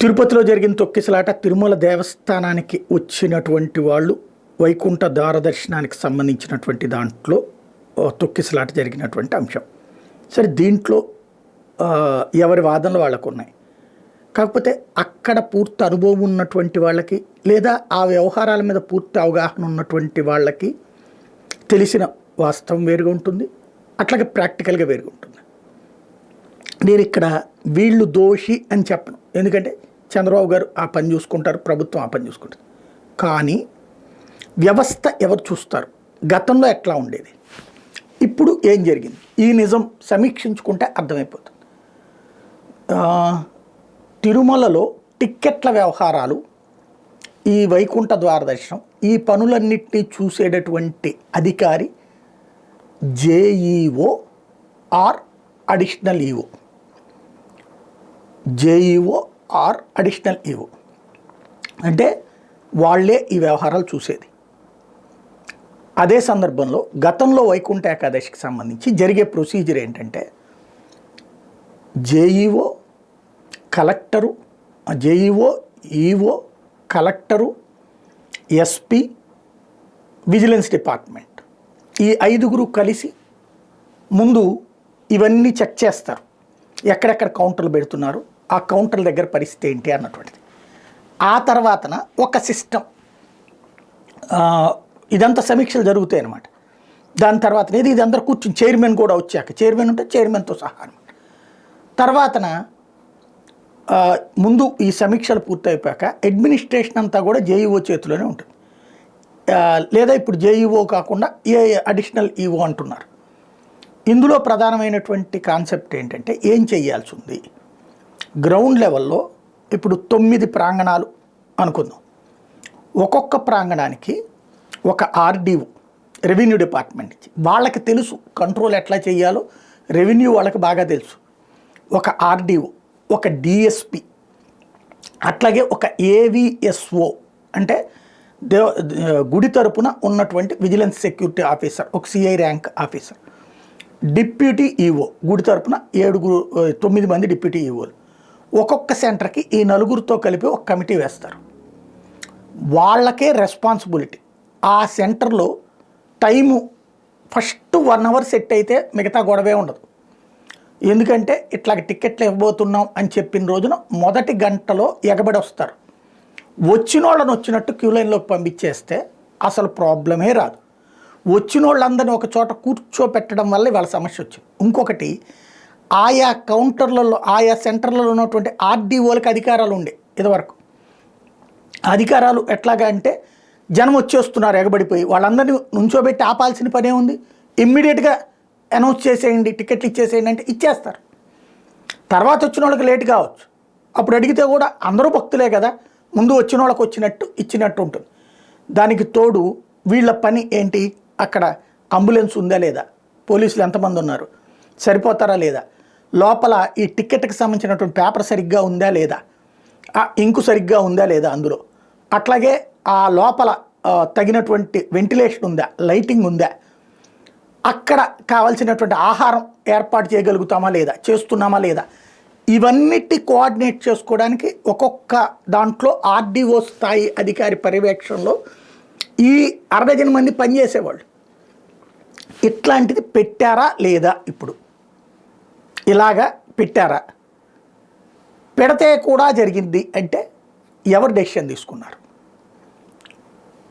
తిరుపతిలో జరిగిన తొక్కిసలాట తిరుమల దేవస్థానానికి వచ్చినటువంటి వాళ్ళు వైకుంఠ దర్శనానికి సంబంధించినటువంటి దాంట్లో తొక్కిసలాట జరిగినటువంటి అంశం. సరే, దీంట్లో ఎవరి వాదనలు వాళ్ళకు ఉన్నాయి. కాకపోతే అక్కడ పూర్తి అనుభవం ఉన్నటువంటి వాళ్ళకి లేదా ఆ వ్యవహారాల మీద పూర్తి అవగాహన ఉన్నటువంటి వాళ్ళకి తెలిసిన వాస్తవం వేరుగా ఉంటుంది, అట్లాగే ప్రాక్టికల్గా వేరుగా ఉంటుంది. నేను ఇక్కడ వీళ్ళు దోషి అని చెప్పను, ఎందుకంటే చంద్రబాబు గారు ఆ పని చూసుకుంటారు, ప్రభుత్వం ఆ పని చూసుకుంటారు. కానీ వ్యవస్థ ఎవరు చూస్తారు, గతంలో ఎట్లా ఉండేది, ఇప్పుడు ఏం జరిగింది, ఈ నిజం సమీక్షించుకుంటే అర్థమైపోతుంది. తిరుమలలో టిక్కెట్ల వ్యవహారాలు, ఈ వైకుంఠ దర్శనం, ఈ పనులన్నింటినీ చూసేటటువంటి అధికారి JEO are additional EO, JEO are additional EO అంటే వాళ్ళే ఈ వ్యవహారాలు చూసేది. అదే సందర్భంలో గతంలో వైకుంఠ ఏకాదశికి సంబంధించి జరిగే ప్రొసీజర్ ఏంటంటే JEO collector, JEO EO collector SP vigilance department, ఈ 5గురు కలిసి ముందు ఇవన్నీ చెక్ చేస్తారు. ఎక్కడెక్కడ కౌంటర్లు పెడుతున్నారు, ఆ కౌంటర్ల దగ్గర పరిస్థితి ఏంటి అన్నటువంటిది. ఆ తర్వాతన ఒక సిస్టమ్, ఇదంతా సమీక్షలు జరుగుతాయి అన్నమాట. దాని తర్వాత ఇది అందరూ కూర్చుని చైర్మన్ కూడా వచ్చాక, చైర్మన్ ఉంటే చైర్మన్తో సహా అనమాట. తర్వాతన ముందు ఈ సమీక్షలు పూర్తయిపోయాక అడ్మినిస్ట్రేషన్ అంతా కూడా జేఈఓ చేతిలోనే ఉంటుంది. లేదా ఇప్పుడు జేఈఓ కాకుండా అడిషనల్ ఈఓ అంటున్నారు. ఇందులో ప్రధానమైనటువంటి కాన్సెప్ట్ ఏంటంటే ఏం చేయాల్సి ఉంది, గ్రౌండ్ లెవెల్లో ఇప్పుడు 9 ప్రాంగణాలు అనుకుందాం. ఒక్కొక్క ప్రాంగణానికి ఒక ఆర్డీఓ రెవెన్యూ డిపార్ట్మెంట్ ఇచ్చి, వాళ్ళకి తెలుసు కంట్రోల్ ఎట్లా చేయాలో, రెవెన్యూ వాళ్ళకి బాగా తెలుసు. ఒక ఆర్డీఓ, ఒక డిఎస్పి, అట్లాగే ఒక ఏవిఎస్ఓ అంటే గుడి తరపున ఉన్నటువంటి విజిలెన్స్ సెక్యూరిటీ ఆఫీసర్, ఒక CI rank officer, deputy EO, గుడి తరపున 9 మంది డిప్యూటీ ఈఓలు. ఒక్కొక్క సెంటర్కి ఈ 4గురితో కలిపి ఒక కమిటీ వేస్తారు. వాళ్ళకే రెస్పాన్సిబిలిటీ. ఆ సెంటర్లో టైము ఫస్ట్ 1 అవర్ సెట్ అయితే మిగతా గొడవే ఉండదు. ఎందుకంటే ఇట్లా టికెట్లు ఇవ్వబోతున్నాం అని చెప్పిన రోజున మొదటి గంటలో ఎగబడి వస్తారు. వచ్చిన వాళ్ళని వచ్చినట్టు క్యూ లైన్లోకి పంపించేస్తే అసలు ప్రాబ్లమే రాదు. వచ్చిన వాళ్ళందరినీ ఒక చోట కూర్చోపెట్టడం వల్ల వాళ్ళ సమస్య వచ్చింది. ఇంకొకటి, ఆయా కౌంటర్లలో ఆయా సెంటర్లలో ఉన్నటువంటి ఆర్డీఓలకు అధికారాలు ఉండే ఇదివరకు. అధికారాలు ఎట్లాగా అంటే జనం వచ్చేస్తున్నారు ఎగబడిపోయి, వాళ్ళందరినీ నుంచోబెట్టి ఆపాల్సిన పనే ఉంది. ఇమ్మీడియట్గా అనౌన్స్ చేసేయండి, టికెట్లు ఇచ్చేసేయండి అంటే ఇచ్చేస్తారు. తర్వాత వచ్చిన వాళ్ళకి లేట్ కావచ్చు, అప్పుడు అడిగితే కూడా అందరూ భక్తులే కదా, ముందు వచ్చిన వాళ్ళకి ఇచ్చినట్టు ఉంటుంది. దానికి తోడు వీళ్ళ పని ఏంటి, అక్కడ అంబులెన్స్ ఉందా లేదా, పోలీసులు ఎంతమంది ఉన్నారు, సరిపోతారా లేదా, లోపల ఈ టికెట్కి సంబంధించినటువంటి పేపర్ సరిగ్గా ఉందా లేదా, ఇంకు సరిగ్గా ఉందా లేదా అందులో, అట్లాగే ఆ లోపల తగినటువంటి వెంటిలేషన్ ఉందా, లైటింగ్ ఉందా, అక్కడ కావాల్సినటువంటి ఆహారం ఏర్పాటు చేయగలుగుతామా లేదా, చేస్తున్నామా లేదా, ఇవన్నిటి కోఆర్డినేట్ చేసుకోవడానికి ఒక్కొక్క దాంట్లో ఆర్డీఓ స్థాయి అధికారి పర్యవేక్షణలో ఈ 60 మంది పనిచేసేవాళ్ళు. ఇట్లాంటిది పెట్టారా లేదా, ఇప్పుడు ఇలాగా పెట్టారా, పెడితే కూడా జరిగింది అంటే ఎవరు డెసిషన్ తీసుకున్నారు,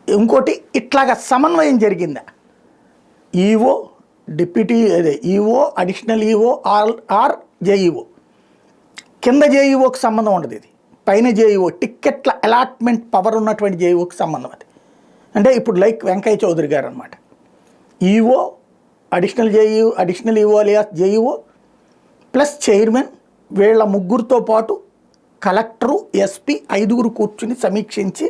ఇంకోటి ఇట్లాగా సమన్వయం జరిగిందా, EO deputy EO additional EO or JEO, కింద జేఈఓకి సంబంధం ఉండదు. ఇది పైన జేఈఓ, టిక్కెట్ల అలాట్మెంట్ పవర్ ఉన్నటువంటి జేఈఓకి సంబంధం అది. అంటే ఇప్పుడు లైక్ వెంకయ్య చౌదరి గారు అనమాట, EO additional EO alias JEO plus chairman, వీళ్ళ ముగ్గురితో పాటు కలెక్టరు ఎస్పీ 5గురు కూర్చుని సమీక్షించి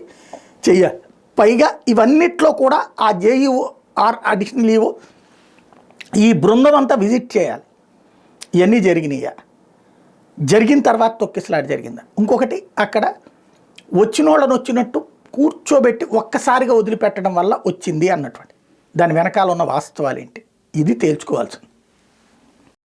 చెయ్యాలి. పైగా ఇవన్నిట్లో కూడా ఆ జేఈఓ ఆర్ అడిషనల్ ఈఓ ఈ బృందం అంతా విజిట్ చేయాలి. ఇవన్నీ జరిగినాయా, జరిగిన తర్వాత తొక్కిసలాట జరిగిందా, ఇంకొకటి అక్కడ వచ్చిన వాళ్ళని వచ్చినట్టు కూర్చోబెట్టి ఒక్కసారిగా వదిలిపెట్టడం వల్ల వచ్చింది అన్నటువంటి దాని వెనకాల ఉన్న వాస్తవాలు ఏంటి, ఇది తేల్చుకోవాల్సింది.